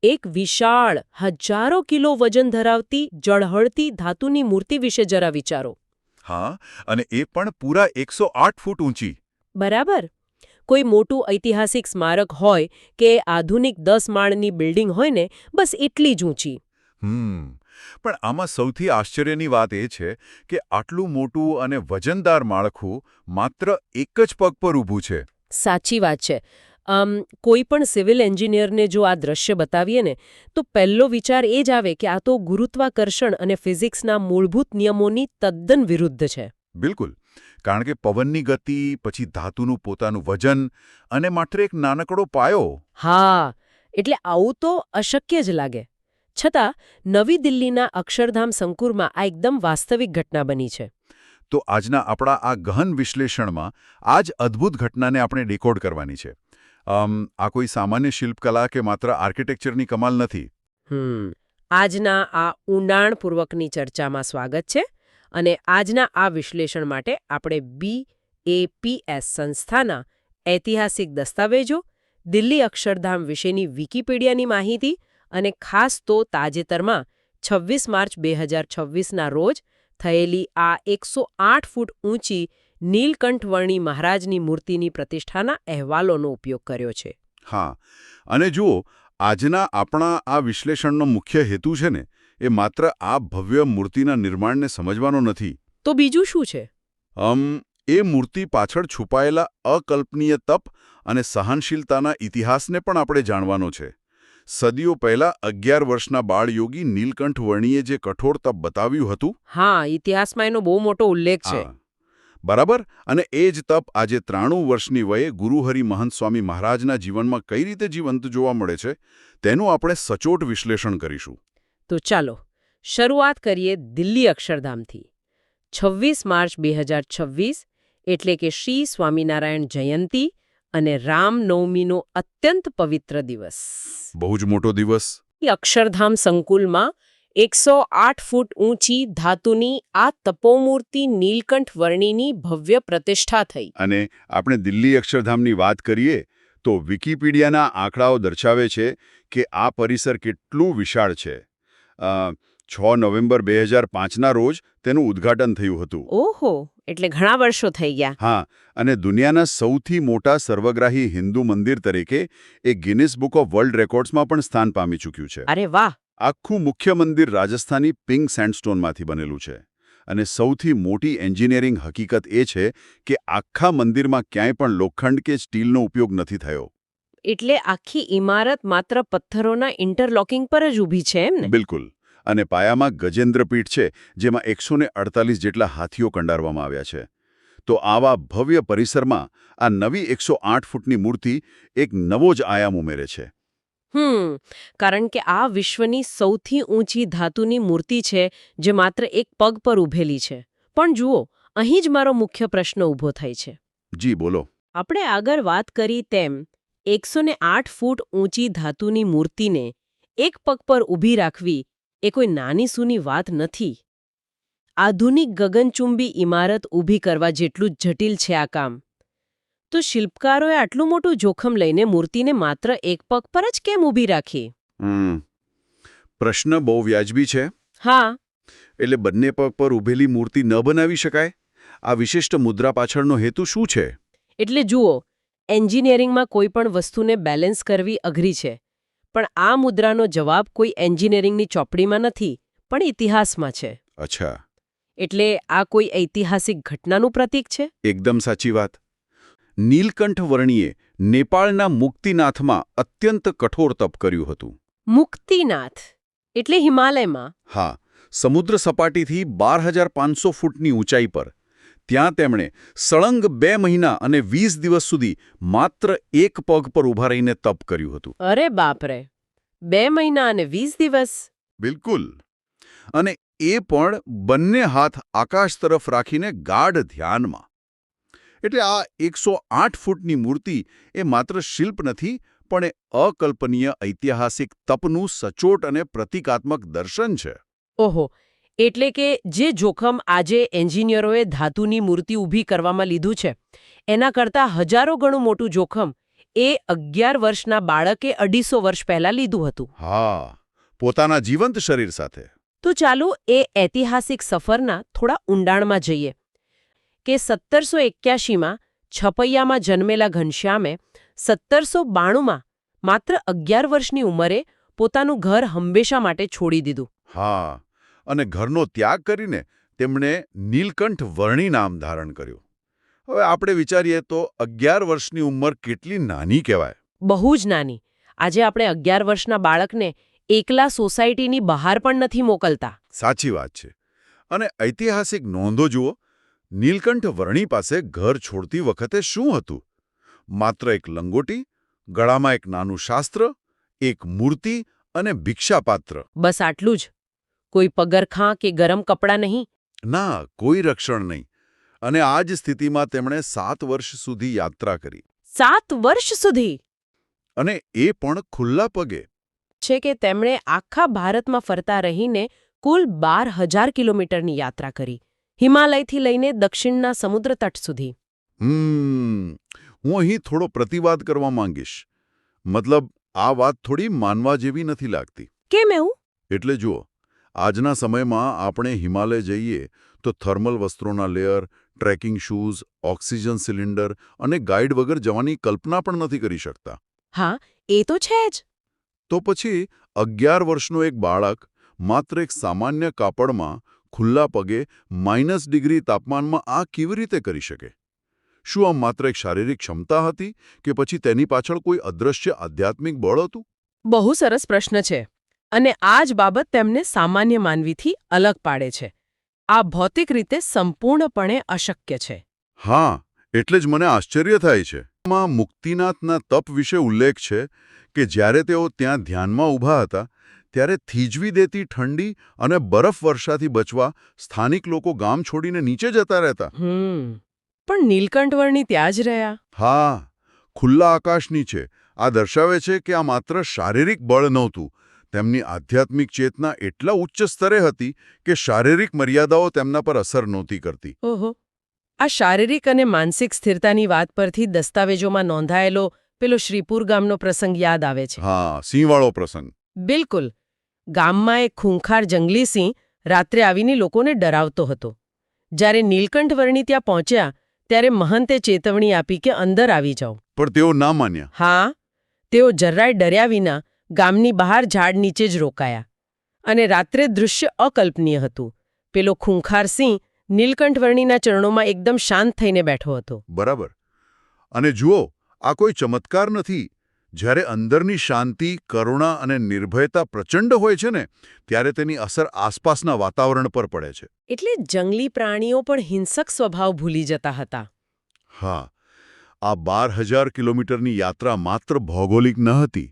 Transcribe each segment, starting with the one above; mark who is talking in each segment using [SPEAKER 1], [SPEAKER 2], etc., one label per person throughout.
[SPEAKER 1] એક વિશાળ હજારો કિલો વજન ધરાવતી જળહળતી ધાતુની મૂર્તિ વિશે જરા વિચારો.
[SPEAKER 2] હા, અને એ પણ પૂરા 108 ફૂટ ઊંચી.
[SPEAKER 1] બરાબર. કોઈ મોટું ઐતિહાસિક સ્મારક હોય કે આધુનિક 10 માળની બિલ્ડિંગ હોય ને, બસ એટલી જ ઊંચી.
[SPEAKER 2] પણ આમાં સૌથી આશ્ચર્યની વાત એ છે કે આટલું મોટું અને વજનદાર માળખું માત્ર એક જ પગ પર ઊભું છે.
[SPEAKER 1] સાચી વાત છે. કોઈ પણ સિવિલ એન્જિનિયરને જો આ દ્રશ્ય બતાવીએ ને, તો પહેલો વિચાર એ જ આવે કે આ તો ગુરુત્વાકર્ષણ અને ફિઝિક્સના મૂળભૂત નિયમોની તદ્દન વિરુદ્ધ છે.
[SPEAKER 2] બિલકુલ, કારણ કે પવનની ગતિ, પછી ધાતુનું પોતાનું વજન અને માત્ર એક નાનકડો પાયો.
[SPEAKER 1] હા, એટલે આવું તો અશક્ય જ લાગે. છતાં નવી દિલ્હીના અક્ષરધામ સંકુરમાં આ એકદમ વાસ્તવિક ઘટના બની છે.
[SPEAKER 2] તો આજના આપણા આ ગહન વિશ્લેષણમાં આ જ અદ્ભુત ઘટનાને આપણે ડીકોડ કરવાની છે. આ કોઈ સામાન્ય શિલ્પકલા કે માત્ર આર્કિટેક્ચરની કમાલ નથી.
[SPEAKER 1] આજના આ ઊંડાણપૂર્વકની ચર્ચામાં સ્વાગત છે. અને આજના આ વિશ્લેષણ માટે આપણે BAPS સંસ્થાના ઐતિહાસિક દસ્તાવેજો, દિલ્હી અક્ષરધામ વિશેની વિકિપીડિયાની માહિતી અને ખાસ તો તાજેતરમાં 26 માર્ચ 2026ના રોજ થયેલી આ 108 ફૂટ ઊંચી નીલકંઠ વર્ણી મહારાજની મૂર્તિની પ્રતિષ્ઠાના અહેવાલોનો ઉપયોગ કર્યો છે.
[SPEAKER 2] હા, અને જુઓ, આજના આપણા આ વિશ્લેષણનો મુખ્ય હેતુ છે ને, એ માત્ર આ ભવ્ય મૂર્તિના નિર્માણને સમજવાનો નથી.
[SPEAKER 1] તો બીજું શું છે?
[SPEAKER 2] એ મૂર્તિ પાછળ છુપાયેલા અકલ્પનીય તપ અને સહનશીલતાના ઇતિહાસને પણ આપણે જાણવાનો છે. સદીઓ પહેલા 11 વર્ષના બાળયોગી નીલકંઠ વર્ણીએ જે કઠોર તપ બતાવ્યું હતું.
[SPEAKER 1] હા, ઇતિહાસમાં એનો બહુ મોટો ઉલ્લેખ છે.
[SPEAKER 2] બરાબર, અને એ જ તપ આજે 93 વર્ષની વયે ગુરુહરિ મહંત સ્વામી મહારાજના જીવનમાં કઈ રીતે જીવંત જોવા મળે છે, તેનું આપણે સચોટ વિશ્લેષણ કરીશું.
[SPEAKER 1] તો ચાલો શરૂઆત કરીએ દિલ્હી અક્ષરધામથી. 26 માર્ચ 2026 એટલે કે શ્રી સ્વામિનારાયણ જયંતી અને રામનવમીનો અત્યંત પવિત્ર દિવસ.
[SPEAKER 2] બહુ જ મોટો દિવસ.
[SPEAKER 1] અક્ષરધામ સંકુલમાં 108 ફૂટ ઊંચી ધાતુની આ તપોમૂર્તિ નીલકંઠ વર્ણીની ભવ્ય પ્રતિષ્ઠા થઈ.
[SPEAKER 2] અને આપણે દિલ્હી અક્ષરધામની વાત કરીએ તો વિકિપીડિયાના આંકડાઓ દર્શાવે છે કે આ પરિસર કેટલું વિશાળ છે. 6 નવેમ્બર 2005ના રોજ તેનું ઉદ્ઘાટન થયું હતું.
[SPEAKER 1] ઓહો, એટલે ઘણા વર્ષો થઈ ગયા.
[SPEAKER 2] હા, અને દુનિયાના સૌથી મોટા સર્વગ્રાહી હિન્દુ મંદિર તરીકે એ ગિનિસ બુક ઓફ વર્લ્ડ રેકોર્ડ્સમાં પણ સ્થાન પામી ચૂક્યું છે.
[SPEAKER 1] અરે વાહ!
[SPEAKER 2] આખું મુખ્ય મંદિર રાજસ્થાની પિંક સેન્ડસ્ટોનમાંથી બનેલું છે. અને સૌથી મોટી એન્જિનિયરિંગ હકીકત એ છે કે આખા મંદિરમાં ક્યાંય પણ લોખંડ કે સ્ટીલનો ઉપયોગ નથી થયો.
[SPEAKER 1] એટલે આખી ઇમારત માત્ર પથ્થરોના ઇન્ટરલોકિંગ પર જ ઊભી છે એમ ને?
[SPEAKER 2] બિલકુલ. અને પાયામાં ગજેન્દ્રપીઠ છે, જેમાં 148 જેટલા હાથીઓ કંડારવામાં આવ્યા છે. તો આવા ભવ્ય પરિસરમાં આ નવી 108 ફૂટની મૂર્તિ એક નવો જ આયામ ઉમેરે છે.
[SPEAKER 1] કારણ કે આ વિશ્વની સૌથી ઊંચી ધાતુની મૂર્તિ છે જે માત્ર એક પગ પર ઊભેલી છે. પણ જુઓ, અહીં જ મારો મુખ્ય પ્રશ્ન ઊભો થાય છે.
[SPEAKER 2] જી બોલો.
[SPEAKER 1] આપણે આગળ વાત કરી તેમ 108 ફૂટ ઊંચી ધાતુની મૂર્તિને એક પગ પર ઊભી રાખવી એ કોઈ નાની સૂની વાત નથી. આધુનિક ગગનચુંબી ઇમારત ઊભી કરવા જેટલું જ જટિલ છે આ કામ. તો શિલ્પકારોએ આટલું મોટું જોખમ લઈને મૂર્તિને માત્ર એક પગ પર જ કેમ ઊભી રાખી?
[SPEAKER 2] પ્રશ્ન બહુ વ્યાજબી છે.
[SPEAKER 1] હા.
[SPEAKER 2] એટલે બંને પગ પર ઊભેલી મૂર્તિ ન બનાવી શકાય? આ વિશિષ્ટ મુદ્રા પાછળનો હેતુ શું છે?
[SPEAKER 1] એટલે જુઓ, એન્જિનિયરિંગમાં કોઈ પણ વસ્તુને બેલેન્સ કરવી અઘરી છે. પણ આ મુદ્રાનો જવાબ કોઈ એન્જિનિયરિંગની ચોપડીમાં નથી, પણ ઇતિહાસમાં છે.
[SPEAKER 2] અચ્છા.
[SPEAKER 1] એટલે આ કોઈ ઐતિહાસિક ઘટનાનું પ્રતીક છે?
[SPEAKER 2] એકદમ સાચી વાત. નીલકંઠ વર્ણીએ નેપાળના મુક્તિનાથમાં અત્યંત કઠોર તપ કર્યું હતું.
[SPEAKER 1] મુક્તિનાથ એટલે હિમાલયમાં?
[SPEAKER 2] હા, સમુદ્ર સપાટીથી 12,500 ફૂટની ઊંચાઈ પર. ત્યાં તેમણે સળંગ 2 મહિના અને 20 દિવસ સુધી માત્ર એક પગ પર ઊભા રહીને તપ કર્યું હતું.
[SPEAKER 1] અરે બાપરે! 2 મહિના અને 20 દિવસ?
[SPEAKER 2] બિલકુલ. અને એ પણ બંને હાથ આકાશ તરફ રાખીને ગાઢ ધ્યાનમાં. એટલે આ 108 ફૂટની મૂર્તિ એ માત્ર શિલ્પ નથી, પણ એ અકલ્પનીય ઐતિહાસિક તપનું સચોટ અને પ્રતિકાત્મક દર્શન છે.
[SPEAKER 1] ઓહો, એટલે કે જે જોખમ આજે એન્જિનિયરોએ ધાતુની મૂર્તિ ઊભી કરવામાં લીધું છે, એના કરતાં હજારો ગણું મોટું જોખમ એ 11 વર્ષના બાળકે 250 વર્ષ પહેલા લીધું હતું.
[SPEAKER 2] હા, પોતાના જીવંત શરીર સાથે.
[SPEAKER 1] તો ચાલો એ ઐતિહાસિક સફરના થોડા ઊંડાણમાં જઈએ કે 1781માં છપૈયામાં જન્મેલા ઘનશ્યામે 1792માં માત્ર 11 વર્ષની ઉંમરે પોતાનું ઘર હંમેશા માટે છોડી દીધું.
[SPEAKER 2] હા, અને ઘરનો ત્યાગ કરીને તેમણે નીલકંઠ વર્ણી નામ ધારણ કર્યું. હવે આપણે વિચારીએ તો 11 વર્ષની ઉંમર કેટલી નાની કહેવાય.
[SPEAKER 1] બહુ જ નાની. આજે આપણે 11 વર્ષના બાળકને એકલા સોસાયટીની બહાર પણ નથી મોકલતા.
[SPEAKER 2] સાચી વાત છે. અને ઐતિહાસિક નોંધો જુઓ. નીલકંઠ વર્ણી પાસે ઘર છોડતી વખતે શું હતું? માત્ર એક લંગોટી, ગળામાં એક નાનું શાસ્ત્ર, એક મૂર્તિ અને ભિક્ષાપાત્ર.
[SPEAKER 1] બસ આટલું જ. કોઈ પગરખાં કે ગરમ કપડાં નહીં.
[SPEAKER 2] ના, કોઈ રક્ષણ નહીં. અને આ જ સ્થિતિમાં તેમણે 7 વર્ષ સુધી યાત્રા કરી.
[SPEAKER 1] 7 વર્ષ સુધી!
[SPEAKER 2] અને એ પણ ખુલ્લા પગે.
[SPEAKER 1] છે કે તેમણે આખા ભારતમાં ફરતા રહીને કુલ 12,000 કિલોમીટરની યાત્રા કરી. હિમાલયથી લઈને દક્ષિણના સમુદ્ર તટ સુધી.
[SPEAKER 2] હું અહીં થોડો પ્રતિવાદ કરવા માંગીશ. મતલબ, આ વાત થોડી માનવા જેવી નથી લાગતી.
[SPEAKER 1] કેમ એવું?
[SPEAKER 2] એટલે જુઓ, આજના સમયમાં આપણે હિમાલય જઈએ તો થર્મલ વસ્ત્રોના layer, trekking shoes, oxygen cylinder અને ગાઈડ વગર જવાની કલ્પના પણ નથી કરી શકતા.
[SPEAKER 1] હા, એ તો છે જ.
[SPEAKER 2] તો પછી 11 વર્ષનો એક બાળક માત્ર એક સામાન્ય કાપડમાં ખુલ્લા પગે -डिग्री તાપમાનમાં આ કેવી રીતે કરી શકે? શું આ માત્ર એક શારીરિક ક્ષમતા હતી કે પછી તેની પાછળ કોઈ અદૃશ્ય આધ્યાત્મિક બળ હતું?
[SPEAKER 1] બહુ સરસ પ્રશ્ન છે. અને આ જ બાબત તેમને સામાન્ય માનવીથી અલગ પાડે છે. આ ભૌતિક રીતે સંપૂર્ણપણે અશક્ય છે.
[SPEAKER 2] હા, એટલે જ મને આશ્ચર્ય થાય છે. માં મુક્તિનાથના તપ વિશે ઉલ્લેખ છે કે જ્યારે તેઓ ત્યાં ધ્યાનમાં ઊભા હતા ત્યારે થીજવી દેતી ઠંડી અને બરફ વર્ષાથી બચવા સ્થાનિક લોકો ગામ છોડીને નીચે જતા રહેતા.
[SPEAKER 1] પણ નીલકંઠવર્ણી ત્યાં જ રહ્યા.
[SPEAKER 2] હા, ખુલ્લા આકાશ નીચે. આ દર્શાવે છે કે આ માત્ર શારીરિક બળ નહોતું. તેમની આધ્યાત્મિક ચેતના એટલા ઉચ્ચ સ્તરે હતી કે શારીરિક મર્યાદાઓ તેમના પર અસર નહોતી કરતી.
[SPEAKER 1] ઓહો. આ શારીરિક અને માનસિક સ્થિરતાની વાત પરથી દસ્તાવેજોમાં નોંધાયેલો પેલો શ્રીપુર ગામનો પ્રસંગ યાદ આવે છે.
[SPEAKER 2] હા, સિંહવાળો પ્રસંગ.
[SPEAKER 1] બિલકુલ. ગામમાં એક ખૂંખાર જંગલી સિંહ રાત્રે આવીને લોકોને ડરાવતો હતો. જ્યારે નીલકંઠવર્ણી ત્યાં પહોંચ્યા ત્યારે મહંતે ચેતવણી આપી કે અંદર આવી જાઓ.
[SPEAKER 2] પણ તેઓ ના માન્યા.
[SPEAKER 1] હા, તેઓ જરાય ડર્યા વિના ગામની બહાર ઝાડ નીચે જ રોકાયા. અને રાત્રે દૃશ્ય અકલ્પનીય હતું. પેલો ખૂંખાર સિંહ નીલકંઠવર્ણીના ચરણોમાં એકદમ શાંત થઈને બેઠો હતો.
[SPEAKER 2] બરાબર. અને જુઓ, આ કોઈ ચમત્કાર નથી. જ્યારે અંદરની શાંતિ, કરુણા અને નિર્ભયતા પ્રચંડ હોય છે ને, ત્યારે તેની અસર આસપાસના વાતાવરણ પર પડે છે.
[SPEAKER 1] એટલે જંગલી પ્રાણીઓ પણ હિંસક સ્વભાવ ભૂલી જતા હતા.
[SPEAKER 2] હા, આ 12,000 કિલોમીટરની યાત્રા માત્ર ભૌગોલિક ન હતી.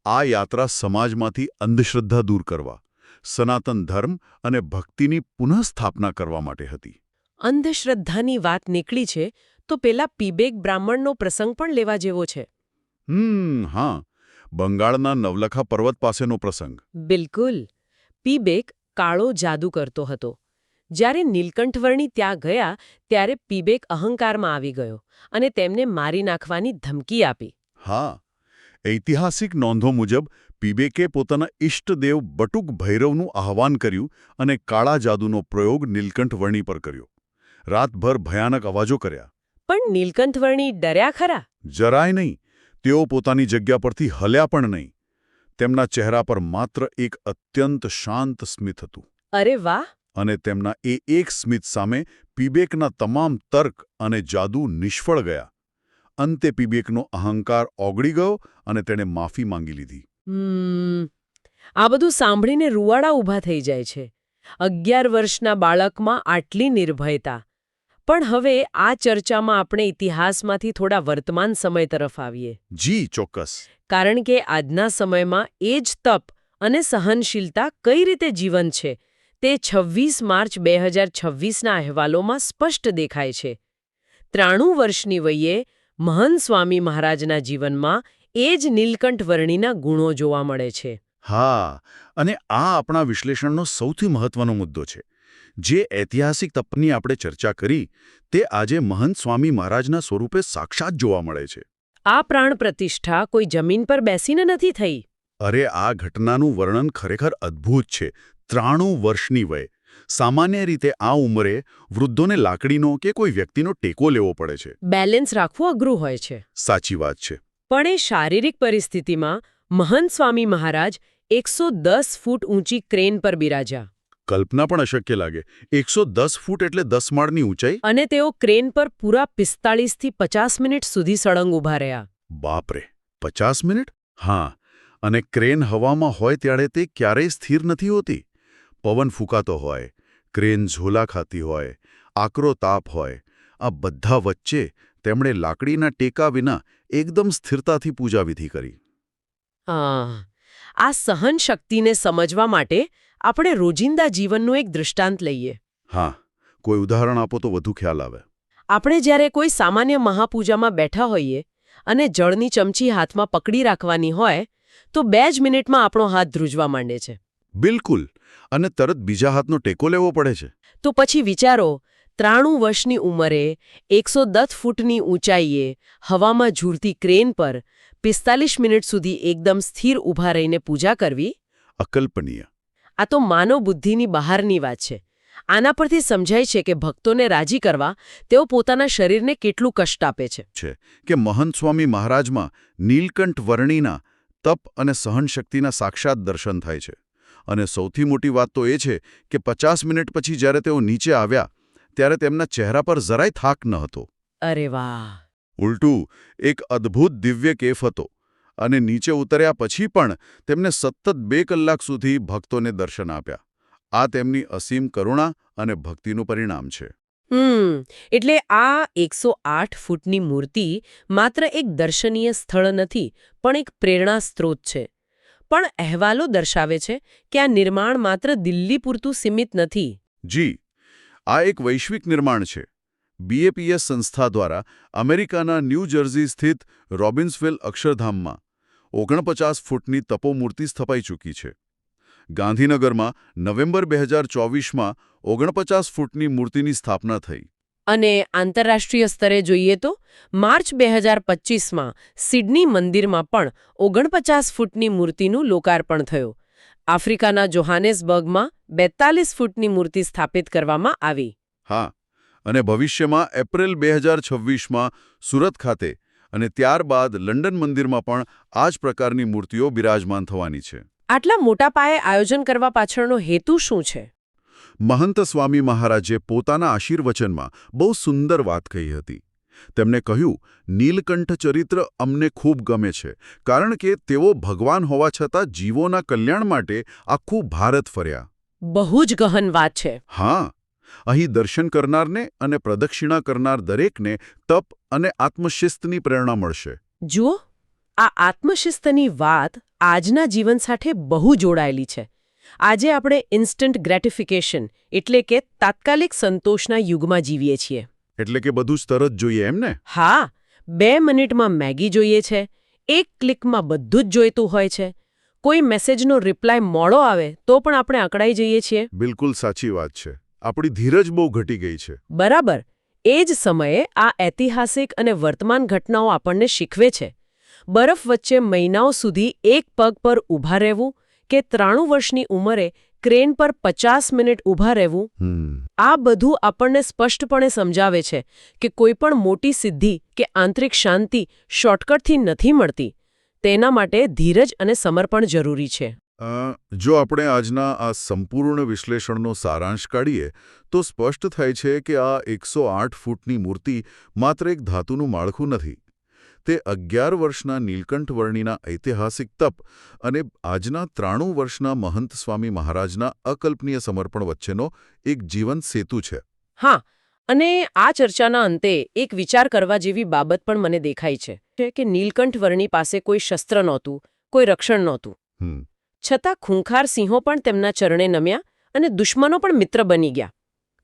[SPEAKER 2] આ યાત્રા સમાજમાંથી અંધશ્રદ્ધા દૂર કરવા, સનાતન ધર્મ અને ભક્તિની પુનઃસ્થાપના કરવા માટે હતી.
[SPEAKER 1] અંધશ્રદ્ધાની વાત નીકળી છે તો પેલા પીબેક બ્રાહ્મણનો પ્રસંગ પણ લેવા જેવો છે.
[SPEAKER 2] હા, બંગાળના નવલખા પર્વત પાસેનો પ્રસંગ.
[SPEAKER 1] બિલકુલ. પીબેક કાળો જાદુ કરતો હતો. જ્યારે નીલકંઠવર્ણી ત્યાં ગયા ત્યારે પીબેક અહંકારમાં આવી ગયો અને તેમને મારી નાખવાની ધમકી આપી.
[SPEAKER 2] હા, ઐતિહાસિક નોંધો મુજબ પીબેકે પોતાના ઇષ્ટદેવ બટુક ભૈરવનું આહ્વાન કર્યું અને કાળા જાદુનો પ્રયોગ નીલકંઠવર્ણી પર કર્યો. રાતભર ભયાનક અવાજો કર્યા.
[SPEAKER 1] પણ નીલકંઠવર્ણી ડર્યા ખરા?
[SPEAKER 2] જરાય નહીં. તેઓ પોતાની જગ્યા પરથી હલ્યા પણ નહીં. તેમના ચહેરા પર માત્ર એક અત્યંત શાંત સ્મિત હતું.
[SPEAKER 1] અરે વાહ!
[SPEAKER 2] અને તેમના એ એક સ્મિત સામે પીબેકના તમામ તર્ક અને જાદુ નિષ્ફળ ગયા. અંતે પીબેકનો અહંકાર ઓગળી ગયો અને તેણે માફી માંગી લીધી.
[SPEAKER 1] આ બધું સાંભળીને રૂવાડા ઊભા થઈ જાય છે. 11 વર્ષના બાળકમાં આટલી નિર્ભયતા. પણ હવે આ ચર્ચામાં આપણે ઇતિહાસમાંથી થોડા વર્તમાન સમય તરફ આવીએ.
[SPEAKER 2] જી, ચોક્કસ. કારણ
[SPEAKER 1] કે આજના સમયમાં એ જ તપ અને સહનશીલતા કઈ રીતે જીવંત છે તે 26 માર્ચ 2026ના અહેવાલોમાં સ્પષ્ટ દેખાય છે. 93 વર્ષની વયે મહંત સ્વામી મહારાજના જીવનમાં એ જ નીલકંઠવર્ણીના ગુણો જોવા મળે છે.
[SPEAKER 2] હા, અને આ આપણા વિશ્લેષણનો સૌથી મહત્વનો મુદ્દો છે. જે ઐતિહાસિક તપની આપણે ચર્ચા કરી તે આજે મહંત સ્વામી મહારાજના સ્વરૂપે સાક્ષાત જોવા મળે છે.
[SPEAKER 1] આ પ્રાણ પ્રતિષ્ઠા કોઈ જમીન પર બેસીને નથી થઈ.
[SPEAKER 2] અરે આ ઘટનાનું વર્ણન ખરેખર અદ્ભુત છે. 93 વર્ષની વય. સામાન્ય રીતે આ ઉંમરે વૃદ્ધોને લાકડીનો કે કોઈ વ્યક્તિનો ટેકો લેવો પડે છે.
[SPEAKER 1] બેલેન્સ રાખવું અઘરું હોય છે.
[SPEAKER 2] સાચી વાત છે.
[SPEAKER 1] પણ એ શારીરિક પરિસ્થિતિમાં મહંત સ્વામી મહારાજ 110 ફૂટ ઊંચી ક્રેન પર બિરાજ્યા.
[SPEAKER 2] કલ્પના પણ અશક્ય લાગે. 110 ફૂટ એટલે 10 માળની ઊંચાઈ.
[SPEAKER 1] અને તેઓ ક્રેન પર પૂરા 45 થી 50 મિનિટ સુધી સળંગ ઊભા રહ્યા.
[SPEAKER 2] બાપરે, 50 મિનિટ? હા, અને ક્રેન હવામાં હોય ત્યારે તે ક્યારેય સ્થિર નથી હોતી. પવન ફૂંકાતો હોય, ક્રેન ઝોલા ખાતી હોય, આકરો તાપ હોય, આ બધા વચ્ચે તેમણે લાકડીના ટેકા વિના એકદમ સ્થિરતાથી પૂજાવિધિ કરી.
[SPEAKER 1] આ સહન શક્તિને સમજવા માટે આપણે રોજિંદા જીવનનું એક દૃષ્ટાંત લઈએ.
[SPEAKER 2] હા, કોઈ ઉદાહરણ આપો તો વધુ ખ્યાલ આવે.
[SPEAKER 1] આપણે જ્યારે કોઈ સામાન્ય મહાપૂજામાં બેઠા હોઈએ અને જળની ચમચી હાથમાં પકડી રાખવાની હોય તો 2 જ મિનિટમાં આપણો હાથ ધ્રુજવા માંડે છે.
[SPEAKER 2] બિલકુલ, અને તરત બીજા હાથનો ટેકો લેવો પડે છે.
[SPEAKER 1] તો પછી વિચારો, 93 વર્ષની ઉંમરે 110 ફૂટની ઊંચાઈએ હવામાં ઝૂલતી ક્રેન પર 45 મિનિટ સુધી એકદમ સ્થિર ઊભા રહીને પૂજા કરવી.
[SPEAKER 2] અકલ્પનીય.
[SPEAKER 1] આ તો માનવ બુદ્ધિની બહારની વાત છે. આના પરથી સમજાય છે કે ભક્તોને રાજી કરવા તેઓ પોતાના શરીરને કેટલું કષ્ટ આપે છે.
[SPEAKER 2] કે મહંત સ્વામી મહારાજમાં નીલકંઠ વર્ણીના તપ અને સહનશક્તિના સાક્ષાત દર્શન થાય છે. અને સૌથી મોટી વાત તો એ છે કે 50 મિનિટ પછી જ્યારે તેઓ નીચે આવ્યા ત્યારે તેમના ચહેરા પર જરાય થાક ન હતો.
[SPEAKER 1] અરે વાહ!
[SPEAKER 2] ઉલટું એક અદ્ભુત દિવ્ય કેફ હતો. અને નીચે ઉતર્યા પછી પણ તેમને સતત 2 કલાક સુધી ભક્તોને દર્શન આપ્યા. આ તેમની અસીમ કરુણા અને ભક્તિનું પરિણામ છે.
[SPEAKER 1] એટલે આ 108 ફૂટની મૂર્તિ માત્ર એક દર્શનીય સ્થળ નથી પણ એક પ્રેરણા સ્ત્રોત છે. પણ અહેવાલો દર્શાવે છે કે આ નિર્માણ માત્ર દિલ્હી પૂરતું સીમિત નથી.
[SPEAKER 2] જી, આ એક વૈશ્વિક નિર્માણ છે. BAPS સંસ્થા દ્વારા અમેરિકાના ન્યૂ જર્સી સ્થિત રોબિન્સવિલ અક્ષરધામમાં 49 ફૂટની તપોમૂર્તિ સ્થપાઈ ચૂકી છે. ગાંધીનગરમાં નવેમ્બર 2024માં 49 ફૂટની મૂર્તિની સ્થાપના થઈ.
[SPEAKER 1] અને આંતરરાષ્ટ્રીય સ્તરે જોઈએ તો માર્ચ 2025માં સિડની મંદિરમાં પણ 49 ફૂટની મૂર્તિનું લોકાર્પણ થયું. આફ્રિકાના જોહાનેસબર્ગમાં 42 ફૂટની મૂર્તિ સ્થાપિત કરવામાં આવી.
[SPEAKER 2] હા, અને ભવિષ્યમાં એપ્રિલ 2026માં સુરત ખાતે અને ત્યારબાદ લંડન મંદિરમાં પણ આ જ પ્રકારની મૂર્તિઓ બિરાજમાન થવાની છે.
[SPEAKER 1] આટલા મોટા પાયે આયોજન કરવા પાછળનો હેતુ શું છે?
[SPEAKER 2] મહંત સ્વામી મહારાજે પોતાના આશીર્વચનમાં બહુ સુંદર વાત કહી હતી. તેમણે કહ્યું, નીલકંઠ ચરિત્ર અમને ખૂબ ગમે છે કારણ કે તેઓ ભગવાન હોવા છતાં જીવોના કલ્યાણ માટે આખું ભારત ફર્યા.
[SPEAKER 1] બહુ જ ગહન વાત છે.
[SPEAKER 2] હા, અહીં દર્શન કરનારને અને પ્રદક્ષિણા કરનાર દરેકને તપ અને આત્મશિસ્તની પ્રેરણા મળશે.
[SPEAKER 1] જુઓ, આ આત્મશિસ્તની વાત આજના જીવન સાથે બહુ જોડાયેલી છે. આજે આપણે ઇન્સ્ટન્ટ ગ્રેટિફિકેશન એટલે કે તાત્કાલિક સંતોષના યુગમાં જીવીએ છીએ.
[SPEAKER 2] એટલે કે બધું જ તરત જોઈએ એમ ને?
[SPEAKER 1] હા, 2 મિનિટમાં મેગી જોઈએ છે, 1 ક્લિકમાં બધું જ જોઈતું હોય છે. કોઈ મેસેજનો રિપ્લાય મોડો આવે તો પણ આપણે અકળાઈ જઈએ છીએ.
[SPEAKER 2] બિલકુલ સાચી વાત છે. આપણી ધીરજ બહુ ઘટી ગઈ છે.
[SPEAKER 1] બરાબર. એ જ સમયે આ ઐતિહાસિક અને વર્તમાન ઘટનાઓ આપણને શીખવે છે. બરફ વચ્ચે મહિનાઓ સુધી એક પગ પર ઊભા રહેવું કે 93 વર્ષની ઉંમરે ક્રેન પર 50 મિનિટ ઊભા રહેવું, આ બધું આપણને સ્પષ્ટપણે સમજાવે છે કે કોઈ પણ મોટી સિદ્ધિ કે આંતરિક શાંતિ શોર્ટકટથી નથી મળતી. તેના માટે ધીરજ અને સમર્પણ જરૂરી છે.
[SPEAKER 2] જો આપણે આજના આ સંપૂર્ણ વિશ્લેષણનો સારાંશ કાઢીએ તો સ્પષ્ટ થાય છે કે આ 108 ફૂટની મૂર્તિ માત્ર એક ધાતુનું માળખું નથી. તે 11 વર્ષના નીલકંઠ વર્ણીના ઐતિહાસિક તપ અને આજના 93 વર્ષના મહંત સ્વામી મહારાજના અકલ્પનીય સમર્પણ વચ્ચેનો એક જીવંત સેતુ છે.
[SPEAKER 1] હા, અને આ ચર્ચાના અંતે એક વિચાર કરવા જેવી બાબત પણ મને દેખાય છે કે નીલકંઠ વર્ણી પાસે કોઈ શસ્ત્ર નહોતું, કોઈ રક્ષણ નહોતું. છતાં ખૂંખાર સિંહો પણ તેમના ચરણે નમ્યા અને દુશ્મનો પણ મિત્ર બની ગયા.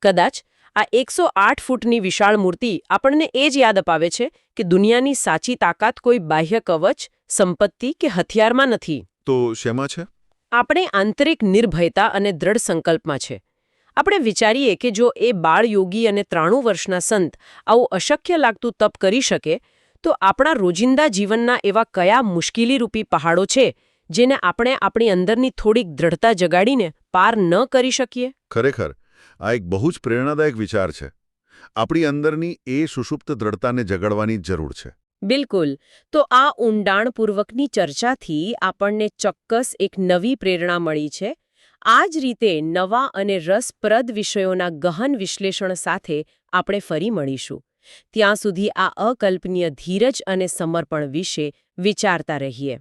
[SPEAKER 1] કદાચ આ 108 ફૂટની વિશાળ મૂર્તિ આપણને એ જ યાદ અપાવે છે કે દુનિયાની સાચી તાકાત કોઈ બાહ્ય કવચ, સંપત્તિ કે હથિયારમાં નથી.
[SPEAKER 2] તો શેમાં છે?
[SPEAKER 1] આપણે આંતરિક નિર્ભયતા અને દ્રઢ સંકલ્પમાં છે. આપણે વિચારીએ કે જો એ બાળ યોગી અને 93 વર્ષના સંત આવું અશક્ય લાગતું તપ કરી શકે તો આપણા રોજિંદા જીવનના એવા કયા મુશ્કેલીરૂપી પહાડો છે જેને આપણે આપણી અંદરની થોડીક દ્રઢતા જગાડીને પાર ન કરી શકીએ?
[SPEAKER 2] ખરેખર આ એક બહુ જ પ્રેરણાદાયક વિચાર છે. આપણી અંદરની એ સુષુપ્ત દ્રઢતાને જગાડવાની જરૂર છે.
[SPEAKER 1] બિલકુલ. તો આ ઊંડાણપૂર્વકની ચર્ચાથી આપણને ચોક્કસ એક નવી પ્રેરણા મળી છે. આ જ રીતે નવા અને રસપ્રદ વિષયોના ગહન વિશ્લેષણ સાથે આપણે ફરી મળીશું. ત્યાં સુધી આ અકલ્પનીય ધીરજ અને સમર્પણ વિશે વિચારતા રહીએ.